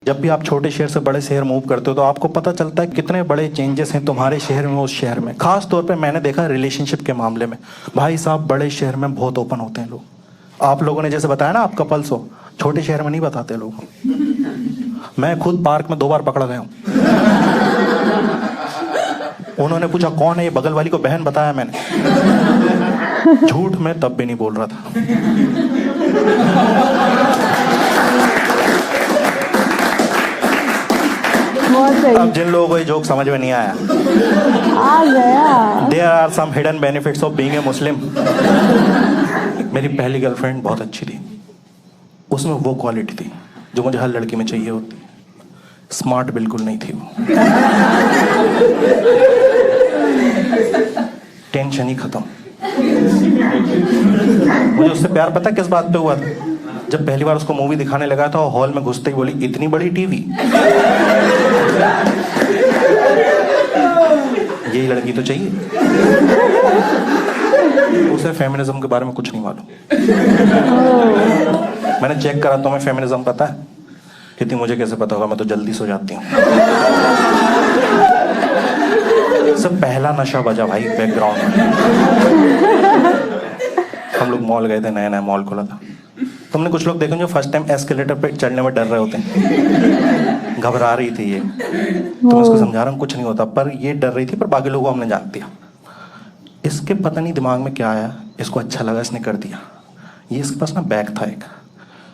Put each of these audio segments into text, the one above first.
जब भी आप छोटे शहर से बड़े शहर मूव करते हो तो आपको पता चलता है कितने बड़े चेंजेस हैं तुम्हारे शहर में उस शहर में। खास तौर पे मैंने देखा रिलेशनशिप के मामले में। भाई साहब बड़े शहर में बहुत ओपन होते हैं लोग। आप लोगों ने जैसे बताया ना आप कपल्स हो, छोटे शहर में नहीं बताते लोग। मैं खुद पार्क में 2 बार पकड़ा गया हूँ। उन्होंने पूछा कौन है ये, बगल वाली को बहन बताया मैंने। झूठ में तब भी नहीं बोल रहा था। अब जिन लोगों को ये जोक समझ में नहीं आया, आ गया। There are some hidden benefits of being a Muslim. मेरी पहली गर्लफ्रेंड बहुत अच्छी थी। उसमें वो क्वालिटी थी जो मुझे हर लड़की में चाहिए होती। स्मार्ट बिल्कुल नहीं थी वो। टेंशन ही खत्म। मुझे उससे प्यार पता किस बात पे हुआ था? जब पहली बार उसको मूवी दिखाने लगा था, हॉल में घुसते ही बोली इतनी बड़ी टीवी। यही लड़की तो चाहिए। उसे फेमिनिज्म के बारे में कुछ नहीं मालूम। मैंने चेक करा, तुम्हें फेमिनिज्म पता है? कहती मुझे कैसे पता होगा, मैं तो जल्दी सो जाती हूँ। सब पहला नशा बजा भाई बैकग्राउंड में। हम लोग मॉल गए थे, नया नया मॉल खुला था। तुमने कुछ लोग देखे जो फर्स्ट टाइम एस्केलेटर पे चढ़ने में डर रहे होते हैं। घबरा रही थी ये। तो मैं उसको समझा रहा हूँ कुछ नहीं होता, पर ये डर रही थी, पर बाकी लोगों को हमने जान दिया। इसके पता नहीं दिमाग में क्या आया, इसको अच्छा लगा, इसने कर दिया। ये इसके पास ना बैग था एक,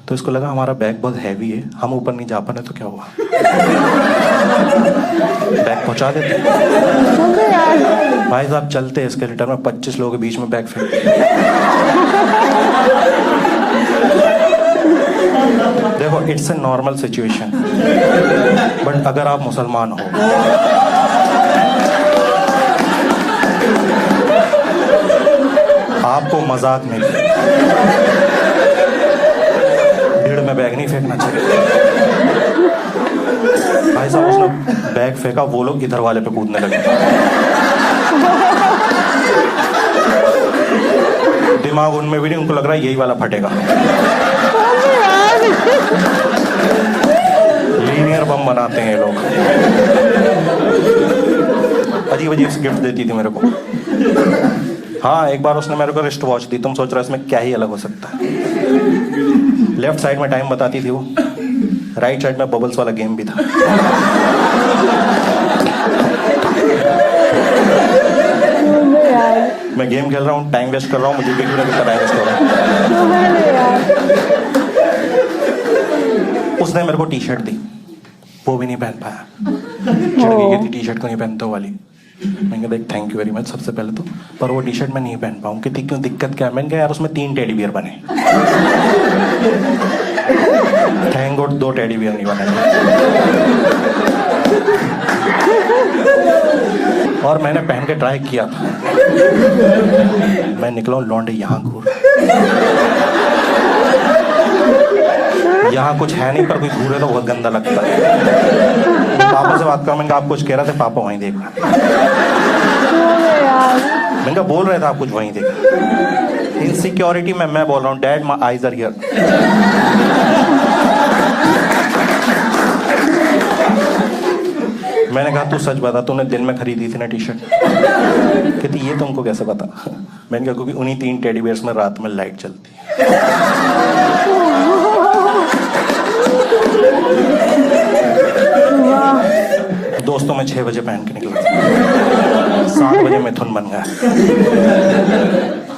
तो इसको लगा हमारा बैग बहुत हैवी है, हम ऊपर नहीं जा पा रहे, तो क्या हुआ बैग पहुंचा देते। भाई साहब चलते एस्केलेटर में 25 लोगों के बीच में बैग फेंक। देखो it's a normal situation, but अगर आप मुसलमान हो, आपको मजाक नहीं, भीड़ में बैग नहीं फेंकना चाहिए। भाई साहब उसने बैग फेंका, वो लोग इधर वाले पे कूदने लगे। दिमाग उनमें भी नहीं, उनको लग रहा है यही वाला फटेगा। लीनियर बम बनाते हैं ये लोग। अजीब अजीब सी गिफ्ट देती थी मेरे को। हाँ एक बार उसने मेरे को रिस्ट वॉच दी। तुम सोच रहे हो इसमें क्या ही अलग हो सकता है। लेफ्ट साइड में टाइम बताती थी वो, राइट साइड में बबल्स वाला गेम भी था। मैं गेम खेल रहा हूँ, टाइम वेस्ट कर रहा हूँ, मुझे भी टाइम वेस्ट हो रहा है। उसने मेरे को टी शर्ट दी, वो भी नहीं पहन पाया। चिड़की कहती टी शर्ट को नहीं पहनते वाली। मैंने कहा थैंक यू वेरी मच सबसे पहले तो, पर वो टी शर्ट मैं नहीं पहन पाऊँ। कहती क्यों, दिक्कत क्या है? मैंने कहा यार उसमें 3 टेडी बियर बने। थैंक गॉड 2 टेडी बियर नहीं बने। और मैंने पहन के ट्राई किया था। मैं निकला लौंडे यहाँ घूर, यहाँ कुछ है नहीं, पर कोई घूरे तो बहुत गंदा लगता है। पापा से बात करो, मैंने कहा आप कुछ कह रहे थे, पापा वहीं देख रहे। मैंने कहा बोल रहे थे आप कुछ वहीं देख। इनसिक्योरिटी में मैं बोल रहा हूँ dad my eyes are here. मैंने कहा तू सच बता, तूने दिन में खरीदी थी ना टी शर्ट? कहती ये तुमको कैसे पता? मैंने कहा क्योंकि उन्हीं 3 टेडी बियर्स में रात में लाइट चलती है। दोस्तों में 6 बजे पहन के निकला, 7 बजे मिथुन बन गया।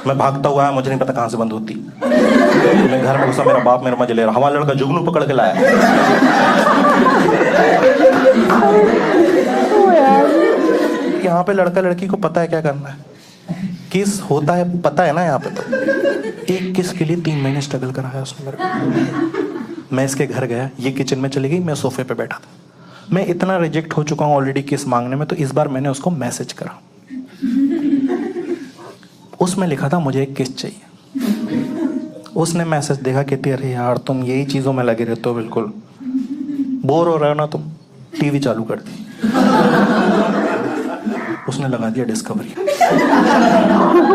मैं भागता हुआ है, मुझे नहीं पता कहां से बंद होती। मैं घर में घुसा, मेरा बाप मेरा मजे ले रहा, हमारा लड़का जुगनू पकड़ के लाया। यहाँ पे लड़का लड़की को पता है क्या करना है, किस होता है पता है ना। यहाँ पे तो एक किस के लिए 3 महीने स्ट्रगल कराया उसने मेरे को। मैं इसके घर गया, ये किचन में चली गई, मैं सोफे पे बैठा था। मैं इतना रिजेक्ट हो चुका हूँ ऑलरेडी किस मांगने में, तो इस बार मैंने उसको मैसेज करा। उसमें लिखा था मुझे एक किस चाहिए। उसने मैसेज देखा, कहती अरे यार तुम यही चीजों में लगे रहते हो, बिल्कुल बोर हो रहे हो ना तुम, टीवी चालू कर दी। उसने लगा दिया डिस्कवरी।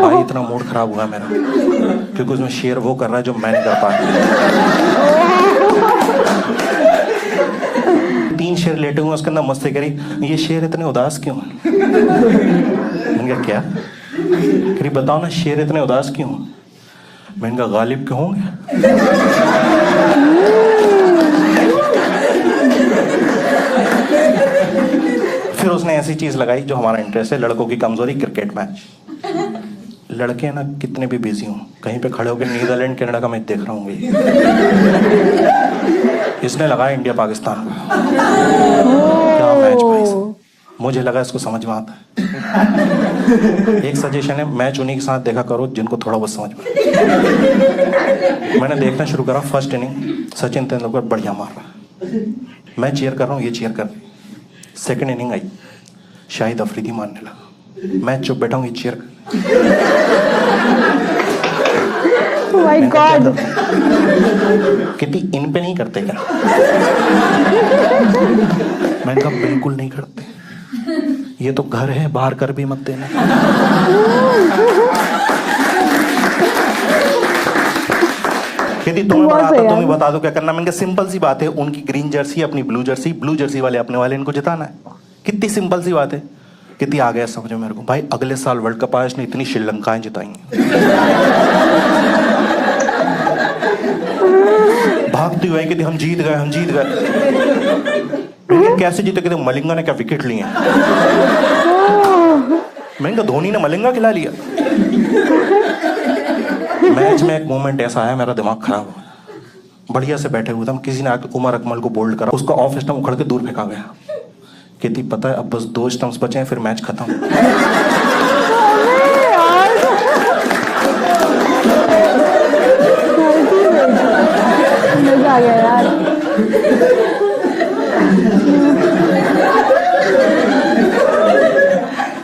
भाई इतना मूड खराब हुआ मेरा, क्योंकि उसमें शेयर वो कर रहा है जो मैं नहीं कर पा रहा। 3 शेर लेटे हुए उसके अंदर मस्ती करी, ये शेर इतने उदास क्यों? मैंने कहा क्या? करी बताओ ना शेर इतने उदास क्यों? मैंने कहा गालिब क्यों होंगे? फिर उसने ऐसी चीज लगाई जो हमारा इंटरेस्ट है, लड़कों की कमजोरी, क्रिकेट मैच। लड़के ना कितने भी बिजी हों, कहीं पे खड़े होकर नीदरलैंड कनाडा का मैच देख रहा हूँ, इसने लगाया इंडिया पाकिस्तान को। क्या मैच भाई साहब, मुझे लगा इसको समझ में आता है। एक सजेशन है, मैच उन्हीं के साथ देखा करो जिनको थोड़ा बहुत समझ में। मैंने देखना शुरू करा, फर्स्ट इनिंग सचिन तेंदुलकर बढ़िया मार रहा, मैं चीयर कर रहा हूँ, ये चीयर कर रही। सेकंड इनिंग आई, शाहिद अफरीदी मारने लगा, मैं चुप बैठा हूँ, ये चीयर कर। माय गॉड, कितनी इन पे नहीं करते क्या? मैंने कहा बिल्कुल नहीं करते, ये तो घर है, बाहर कर भी मत देना। कहती तुम्हें बताता, तुम ही बता दो क्या करना। मैंने कहा सिंपल सी बात है, उनकी ग्रीन जर्सी अपनी ब्लू जर्सी वाले अपने वाले, इनको जिताना है। कितनी सिंपल सी बात है। कितनी आ गया समझो मेरे को भाई, अगले साल वर्ल्ड कप आया, इसने इतनी श्रीलंकाएं जिताएंगी। भागती हुई कि हम जीत गए, हम जीत गए। कैसे जीते? कहते मलिंगा ने क्या विकेट लिए? मैंने कहा धोनी ने मलिंगा खिला लिया। मैच में एक मोमेंट ऐसा आया, मेरा दिमाग खराब हुआ। बढ़िया से बैठे हुए थे हम, किसी ने आकर उमर अकमल को बोल्ड करा, उसका ऑफ स्टंप उखड़ के दूर फेंका गया। कहती पता है अब बस 2 स्टंप्स बचे हैं, फिर मैच खत्म। मजा आ गया यार।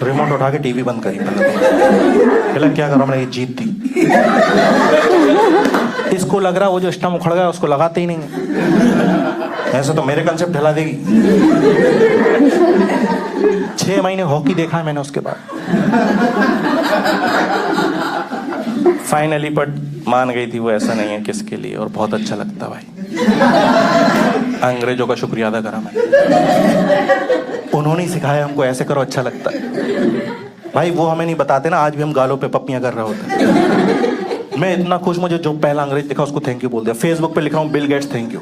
रिमोट उठा के टीवी बंद करी। पहले क्या करो, मैंने ये जीत दी। इसको लग रहा वो जो स्टंप उखड़ गया उसको लगाते ही नहीं, ऐसा तो मेरे कंसेप्ट ढला देगी। 6 महीने हॉकी देखा है मैंने उसके बाद। फाइनली बट मान गई थी वो, ऐसा नहीं है किसके लिए, और बहुत अच्छा लगता भाई। अंग्रेजों का शुक्रिया अदा करा मैं, उन्होंने सिखाया हमको ऐसे करो, अच्छा लगता है भाई। वो हमें नहीं बताते ना, आज भी हम गालों पे पप्पियां कर रहे होते। मैं इतना खुश, मुझे जो पहला अंग्रेज दिखा उसको थैंक यू बोल दिया। फेसबुक पे लिख रहा हूँ बिल गेट्स थैंक यू।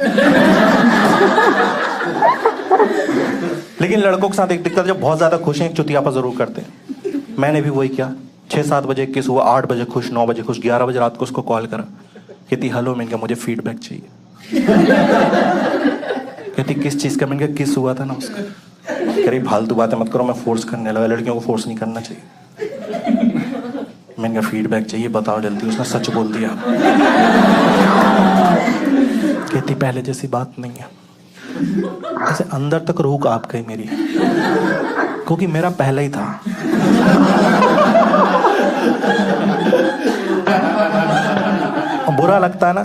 लेकिन लड़कों के साथ एक दिक्कत, जब बहुत ज्यादा खुश हैं एक चुतियापा जरूर करते हैं। मैंने भी वही किया। 6-7 बजे किस हुआ, 8 बजे खुश, 9 बजे खुश, 11 बजे रात को उसको कॉल करा। कहती हेलो, मैंने कहा मुझे फीडबैक चाहिए। कहती किस चीज का? मैंने कहा किस हुआ था ना उसका। कह रही फालतू बातें मत करो, मैं फोर्स करने लगा। लड़कियों को फोर्स नहीं करना चाहिए। मैंने कहा फीडबैक चाहिए, बताओ जल्दी। उसने सच बोल दिया। कहती पहले जैसी बात नहीं है। ऐसे अंदर तक रूह कांप गई मेरी, क्योंकि मेरा पहला ही था। बुरा लगता है ना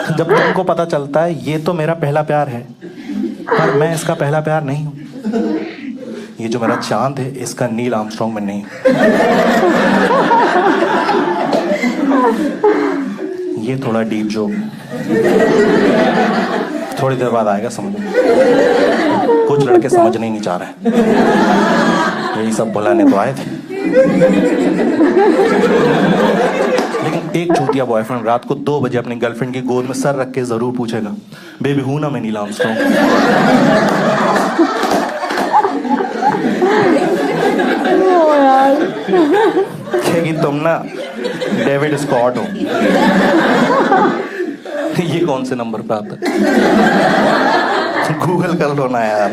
जब तुमको पता चलता है ये तो मेरा पहला प्यार है, पर मैं इसका पहला प्यार नहीं हूं। ये जो मेरा चांद है इसका नील आर्मस्ट्रांग में नहीं। ये थोड़ा डीप जोक, थोड़ी देर बाद आएगा समझ में। कुछ लड़के समझने ही नहीं चाह रहे, यही सब बुलाने तो आए थे। लेकिन एक चूतिया बॉयफ्रेंड रात को 2 बजे अपनी गर्लफ्रेंड की गोद में सर रख के जरूर पूछेगा, बेबी हूं ना मैं नील आर्मस्ट्रांग। कहेगी तुम ना डेविड स्कॉट हो। ये कौन से नंबर पे आता है? गूगल कर लो ना यार।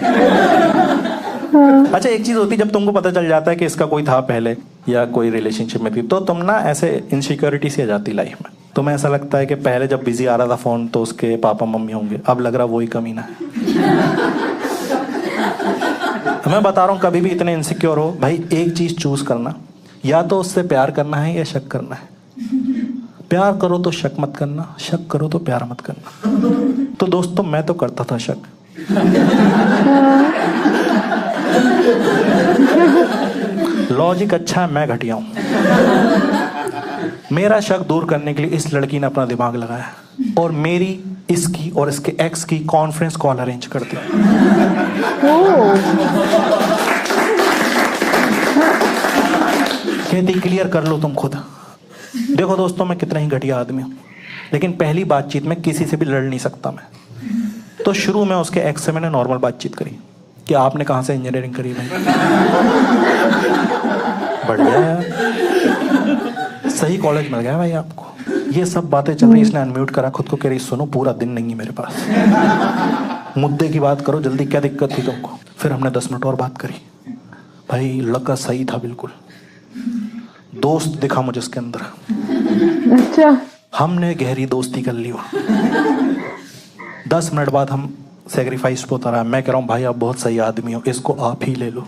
अच्छा एक चीज होती है, जब तुमको पता चल जाता है कि इसका कोई था पहले या कोई रिलेशनशिप में थी, तो तुम ना ऐसे इनसिक्योरिटी सी आ जाती लाइफ में। तुम्हें ऐसा लगता है कि पहले जब बिजी आ रहा था फोन तो उसके पापा मम्मी होंगे, अब लग रहा वही कमीना है। मैं बता रहा हूँ, कभी भी इतने इनसिक्योर हो भाई, एक चीज चूज करना, या तो उससे प्यार करना है या शक करना है। प्यार करो तो शक मत करना, शक करो तो प्यार मत करना। तो दोस्तों मैं तो करता था शक। लॉजिक अच्छा है, मैं घटिया हूं। मेरा शक दूर करने के लिए इस लड़की ने अपना दिमाग लगाया और मेरी इसकी और इसके एक्स की कॉन्फ्रेंस कॉल अरेंज कर दी। कहती क्लियर कर लो तुम खुद। देखो दोस्तों, मैं कितना ही घटिया आदमी हूं, लेकिन पहली बातचीत में किसी से भी लड़ नहीं सकता मैं। तो शुरू में उसके एक्स से मैंने नॉर्मल बातचीत करी कि आपने कहाँ से इंजीनियरिंग करी भाई। बढ़िया यार, सही कॉलेज मिल गया भाई आपको। ये सब बातें चल रही, इसने अनम्यूट करा खुद को, कह रही सुनो पूरा दिन नहीं है मेरे पास, मुद्दे की बात करो जल्दी, क्या दिक्कत थी तुमको। फिर हमने 10 मिनट और बात करी। भाई लड़का सही था बिल्कुल, दोस्त दिखा मुझे उसके अंदर। अच्छा। हमने गहरी दोस्ती कर ली। 10 मिनट बाद हम सेक्रीफाइस पे उतरा। मैं कह रहा हूँ भाई आप बहुत सही आदमी हो, इसको आप ही ले लो।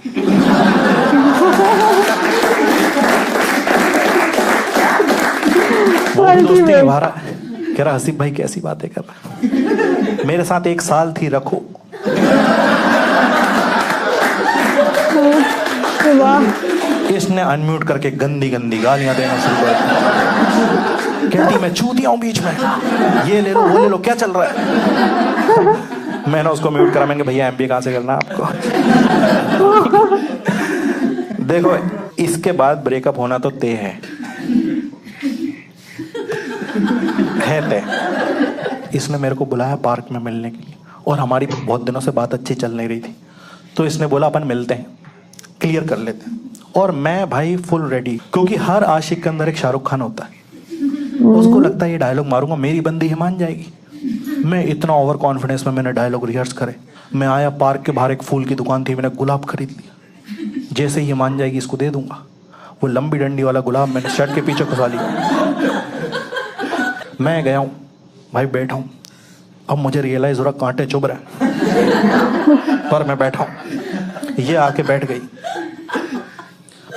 वो भी दोस्ती निभा रहा है। कह रहा हसीब भाई कैसी बातें कर रहा है, मेरे साथ 1 साल थी रखो। वाह। इसने अनम्यूट करके गंदी गंदी गालियां देना शुरू कर दी। कहती मैं चूतिया हूं बीच में, ये ले लो वो ले लो, क्या चल रहा है। मैंने उसको म्यूट करा। मैंने भैया एमबीए कहां से करना आपको। देखो इसके बाद ब्रेकअप होना तो तय है तय। इसने मेरे को बुलाया पार्क में मिलने के लिए, और हमारी बहुत दिनों से बात अच्छी चल नहीं रही थी। तो इसने बोला अपन मिलते हैं, क्लियर कर लेते हैं। और मैं भाई फुल रेडी, क्योंकि हर आशिक के अंदर एक शाहरुख खान होता है। उसको लगता है ये डायलॉग मारूंगा मेरी बंदी है मान जाएगी। मैं इतना ओवर कॉन्फिडेंस में मैंने डायलॉग रिहर्स करे। मैं आया, पार्क के बाहर एक फूल की दुकान थी, मैंने गुलाब खरीद लिया। जैसे ही ये मान जाएगी इसको दे दूंगा। वो लंबी डंडी वाला गुलाब मैंने शर्ट के पीछे घुसा लिया। मैं गया हूँ भाई, बैठा हूँ। अब मुझे रियलाइज हो रहा कांटे चुभ रहे हैं, पर मैं बैठा हूँ। ये आके बैठ गई।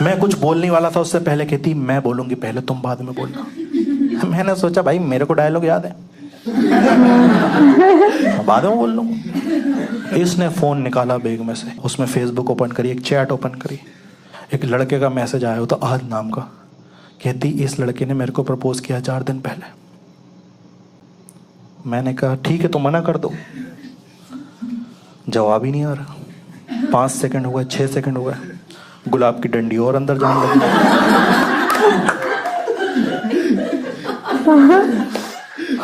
मैं कुछ बोलने वाला था उससे पहले, कहती मैं बोलूंगी पहले, तुम बाद में बोलना। मैंने सोचा भाई मेरे को डायलॉग याद है, बाद में बोल लूंगा। इसने फोन निकाला बैग में से, उसमें फेसबुक ओपन करी, एक चैट ओपन करी। एक लड़के का मैसेज आया होता आहद नाम का। कहती इस लड़के ने मेरे को प्रपोज किया 4 दिन पहले। मैंने कहा ठीक है तो मना कर दो। जवाब ही नहीं आ रहा। 5 सेकंड हुआ, 6 सेकंड हुआ, गुलाब की डंडी और अंदर जाने लगी।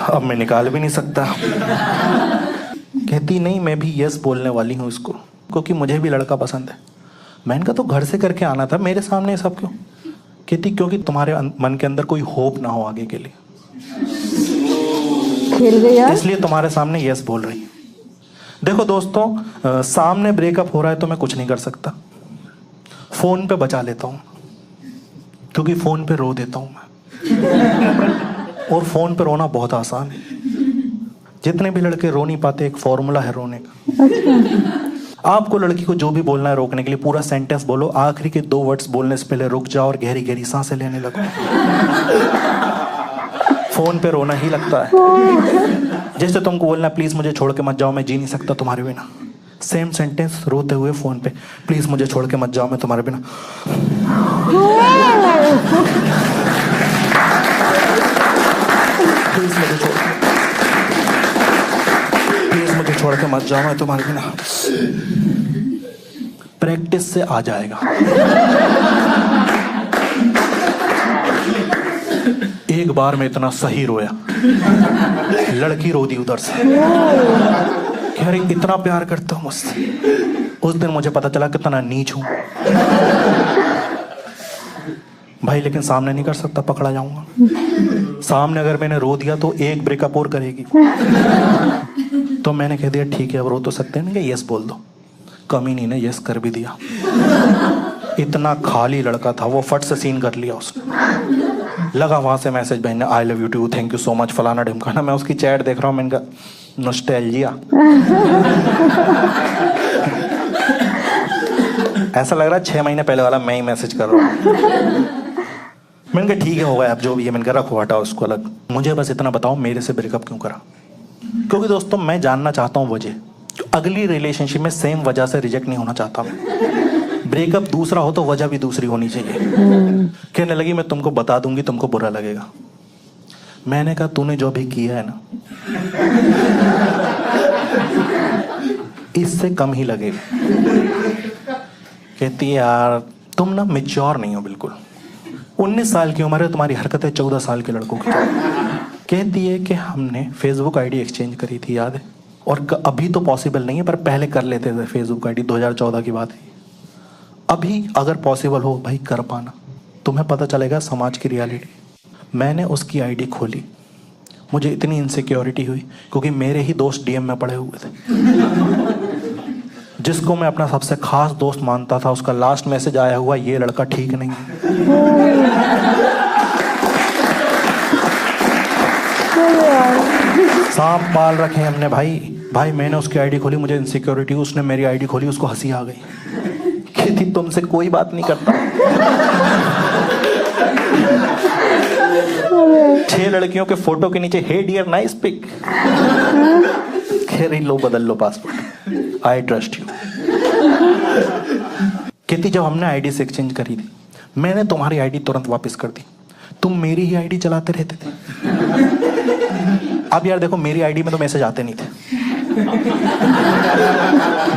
अब मैं निकाल भी नहीं सकता। कहती नहीं मैं भी यस बोलने वाली हूँ इसको, क्योंकि मुझे भी लड़का पसंद है। मैंने कहा तो घर से करके आना था, मेरे सामने सब क्यों। कहती क्योंकि तुम्हारे मन के अंदर कोई होप ना हो आगे के लिए, खेल गया, इसलिए तुम्हारे सामने यस बोल रही है। देखो दोस्तों, सामने ब्रेकअप हो रहा है तो मैं कुछ नहीं कर सकता। फोन पे बचा लेता हूँ, क्योंकि फोन पे रो देता हूँ मैं। और फोन पे रोना बहुत आसान है। जितने भी लड़के रो नहीं पाते, एक फॉर्मूला है रोने का। अच्छा। आपको लड़की को जो भी बोलना है रोकने के लिए पूरा सेंटेंस बोलो, आखिरी के 2 वर्ड्स बोलने से पहले रुक जाओ और गहरी गहरी सांसें लेने लगो। फोन पे रोना ही लगता है। जैसे तुमको बोलना प्लीज मुझे छोड़ के मत जाओ, मैं जी नहीं सकता तुम्हारे बिना। सेम सेंटेंस रोते हुए फोन पे, प्लीज मुझे छोड़ के मत जाओ, मैं तुम्हारे बिना। प्लीज मुझे छोड़ के मत जाओ, मैं तुम्हारे बिना। प्रैक्टिस से आ जाएगा। एक बार में इतना सही रोया, लड़की रो दी उधर से। कह रही इतना प्यार करता हूं मुझसे। उस दिन मुझे पता चला कितना नीच हूं भाई, लेकिन सामने नहीं कर सकता, पकड़ा जाऊंगा। सामने अगर मैंने रो दिया तो एक ब्रेकअप और करेगी। तो मैंने कह दिया ठीक है अब रो तो सकते हैं, नहीं यस बोल दो। कमीनी ने यस कर भी दिया। इतना खाली लड़का था वो, फट से सीन कर लिया उसने। लगा वहां से मैसेज भेजने, I love you too, thank you so much, फलाना ढिमकाना। मैं उसकी चैट देख रहा हूँ, मैंने कहा नॉस्टैल्जिया। ऐसा लग रहा है 6 महीने पहले वाला मैं ही मैसेज कर रहा हूँ। मैंने कहा ठीक है होगा अब जो भी है, मैंने कहा रखो हटाओ उसको अलग। मुझे बस इतना बताओ मेरे से ब्रेकअप क्यों करा। क्योंकि दोस्तों मैं जानना चाहता हूँ वजह। अगली रिलेशनशिप में सेम वजह से रिजेक्ट नहीं होना चाहता मैं। ब्रेकअप दूसरा हो तो वजह भी दूसरी होनी चाहिए। कहने लगी मैं तुमको बता दूंगी, तुमको बुरा लगेगा। मैंने कहा तूने जो भी किया है ना इससे कम ही लगेगा। कहती है यार तुम ना मेच्योर नहीं हो बिल्कुल, 19 साल की उम्र है, तुम्हारी हरकतें 14 साल के लड़कों की। कहती है कि हमने फेसबुक आईडी एक्सचेंज करी थी, याद है? और अभी तो पॉसिबल नहीं है पर पहले कर लेते थे फेसबुक आईडी, 2014 की बात है। अभी अगर पॉसिबल हो भाई कर पाना, तुम्हें पता चलेगा समाज की रियलिटी। मैंने उसकी आईडी खोली, मुझे इतनी इनसिक्योरिटी हुई क्योंकि मेरे ही दोस्त डीएम में पड़े हुए थे। जिसको मैं अपना सबसे खास दोस्त मानता था उसका लास्ट मैसेज आया हुआ, ये लड़का ठीक नहीं है। सांप पाल रखे हमने भाई। भाई मैंने उसकी आईडी खोली, मुझे इनसिक्योरिटी, उसने मेरी आईडी खोली, उसको हंसी आ गई। कहती तुमसे कोई बात नहीं करता। 6 लड़कियों के फोटो के नीचे हे डियर नाइस पिक। कह रही लो बदल लो पासपोर्ट, आई ट्रस्ट यू। कहती जब हमने आईडी से एक्सचेंज करी थी मैंने तुम्हारी आईडी तुरंत वापस कर दी, तुम मेरी ही आईडी चलाते रहते थे। अब यार देखो मेरी आईडी में तो मैसेज आते नहीं थे,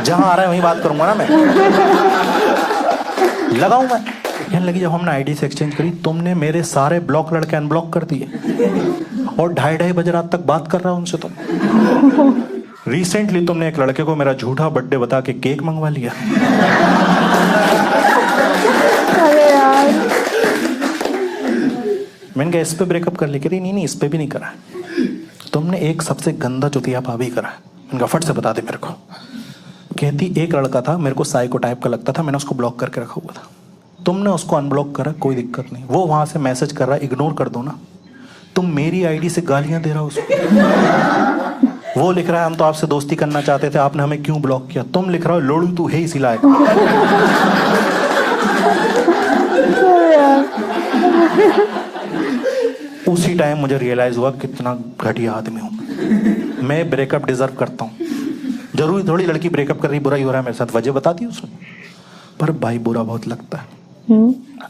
जहां आ रहा है वहीं बात करूंगा ना मैं, लगाऊं मैं। कहने लगी जब हमने आईडी से एक्सचेंज करी तुमने मेरे सारे ब्लॉक लड़के अनब्लॉक कर दिए और 2:30 बजे रात तक बात कर रहा हूं उनसे। तुम रिसेंटली तुमने एक लड़के को मेरा झूठा बर्थडे बता के केक मंगवा लिया। अरे यार मैंने कहा इस पे ब्रेकअप कर ली। कह रही नहीं इस पे भी नहीं करा, तुमने एक सबसे गंदा चुतिया पा भी करा है। मैंने कहा फट से बता दे मेरे को। कहती एक लड़का था मेरे को साइको टाइप का लगता था, मैंने उसको ब्लॉक करके रखा हुआ था, तुमने उसको अनब्लॉक करा, कोई दिक्कत नहीं, वो वहां से मैसेज कर रहा है, इग्नोर कर दो ना। तुम मेरी आईडी से गालियां दे रहा हो उसको। वो लिख रहा है हम तो आपसे दोस्ती करना चाहते थे, आपने हमें क्यों ब्लॉक किया। तुम लिख रहा हो लोड़ू तू है इसी लायक। उसी टाइम मुझे रियलाइज हुआ कितना घटिया आदमी हूं मैं। ब्रेकअप डिजर्व करता हूं। जरूरी थोड़ी लड़की ब्रेकअप कर रही बुरा ही हो रहा है मेरे साथ, वजह बता दी उसने, पर भाई बुरा बहुत लगता है।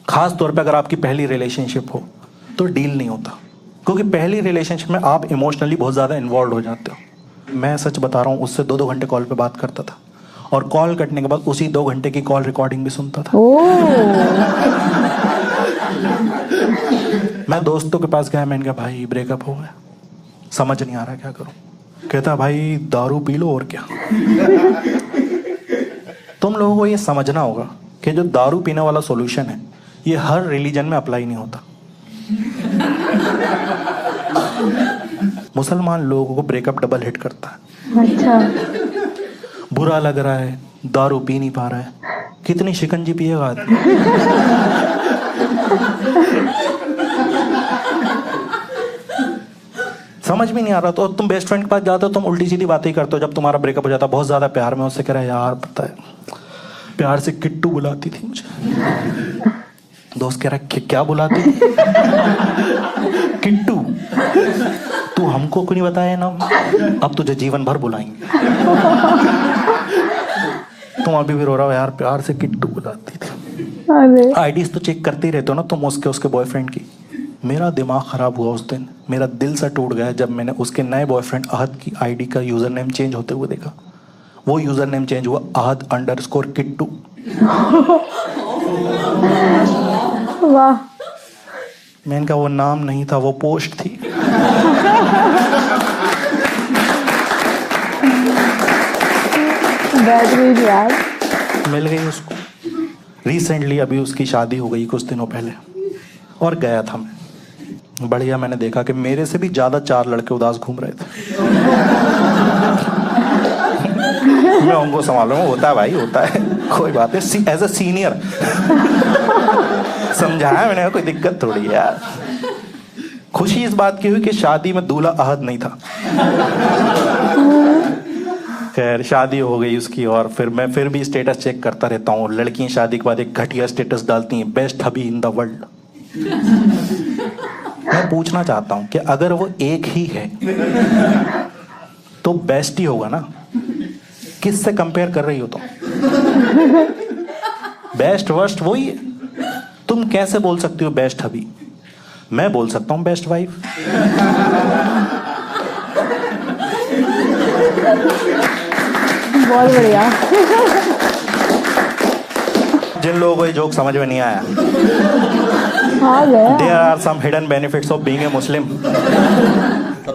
खास तौर पे अगर आपकी पहली रिलेशनशिप हो तो डील नहीं होता, क्योंकि पहली रिलेशनशिप में आप इमोशनली बहुत ज़्यादा इन्वॉल्व हो जाते हो। मैं सच बता रहा हूँ, उससे 2-2 घंटे कॉल पे बात करता था और कॉल कटने के बाद उसी 2 घंटे की कॉल रिकॉर्डिंग भी सुनता था। मैं दोस्तों के पास गया, मैंने कहा भाई ब्रेकअप हो गया, समझ नहीं आ रहा क्या करूं। कहता भाई दारू पी लो और क्या। तुम लोगों को ये समझना होगा कि जो दारू पीने वाला सॉल्यूशन है ये हर रिलीजन में अप्लाई नहीं होता। मुसलमान लोगों को ब्रेकअप डबल हिट करता है। अच्छा बुरा लग रहा है, दारू पी नहीं पा रहा है, कितनी शिकंजी पिएगा आदमी। समझ भी नहीं आ रहा तो तुम बेस्ट फ्रेंड के पास जाते हो, तुम उल्टी सीधी बातें ही करते हो। जब तुम्हारा ब्रेकअप हो जाता, बहुत ज्यादा प्यार में उससे कह रहा है यार पता है प्यार से किट्टू बुलाती थी मुझे। दोस्त कह रहा है क्या बुलाती थी? किट्टू। तू हमको क्यों नहीं बताया नाम, अब तुझे जीवन भर बुलाएंगे। तुम अभी भी रो रहा हो यार प्यार से किट्टू बुलाती थी। अरे आईडीज तो चेक करते ही रहते हो ना तुम उसके बॉयफ्रेंड की। मेरा दिमाग खराब हुआ उस दिन, मेरा दिल सा टूट गया जब मैंने उसके नए बॉयफ्रेंड अहद की आईडी का यूजर नेम चेंज होते हुए देखा। वो यूजर नेम चेंज हुआ ahad_kittu। वाह मैंने कहा वो नाम नहीं था, वो पोस्ट थी। बेहतरीन यार। मिल गई उसको रिसेंटली, अभी उसकी शादी हो गई कुछ दिनों पहले, और गया था मैं। बढ़िया, मैंने देखा कि मेरे से भी ज्यादा 4 लड़के उदास घूम रहे थे। मैं उनको संभालूंगा, होता है भाई होता है, कोई बात नहीं, एज अ सीनियर समझाया मैंने, कोई दिक्कत थोड़ी है यार। खुशी इस बात की हुई कि शादी में दूल्हा अहद नहीं था। खैर शादी हो गई उसकी, और फिर मैं फिर भी स्टेटस चेक करता रहता हूँ। लड़कियां शादी के बाद एक घटिया स्टेटस डालती हैं, best hubby in the world. मैं पूछना चाहता हूं कि अगर वो एक ही है तो बेस्ट ही होगा ना, किससे कंपेयर कर रही हो तुम? बेस्ट वर्स्ट वही है। तुम कैसे बोल सकती हो बेस्ट हबी? मैं बोल सकता हूँ बेस्ट वाइफ। बहुत बढ़िया। जिन लोगों को ये जोक समझ में नहीं आया, हाँ गया। There are some hidden benefits of being a Muslim.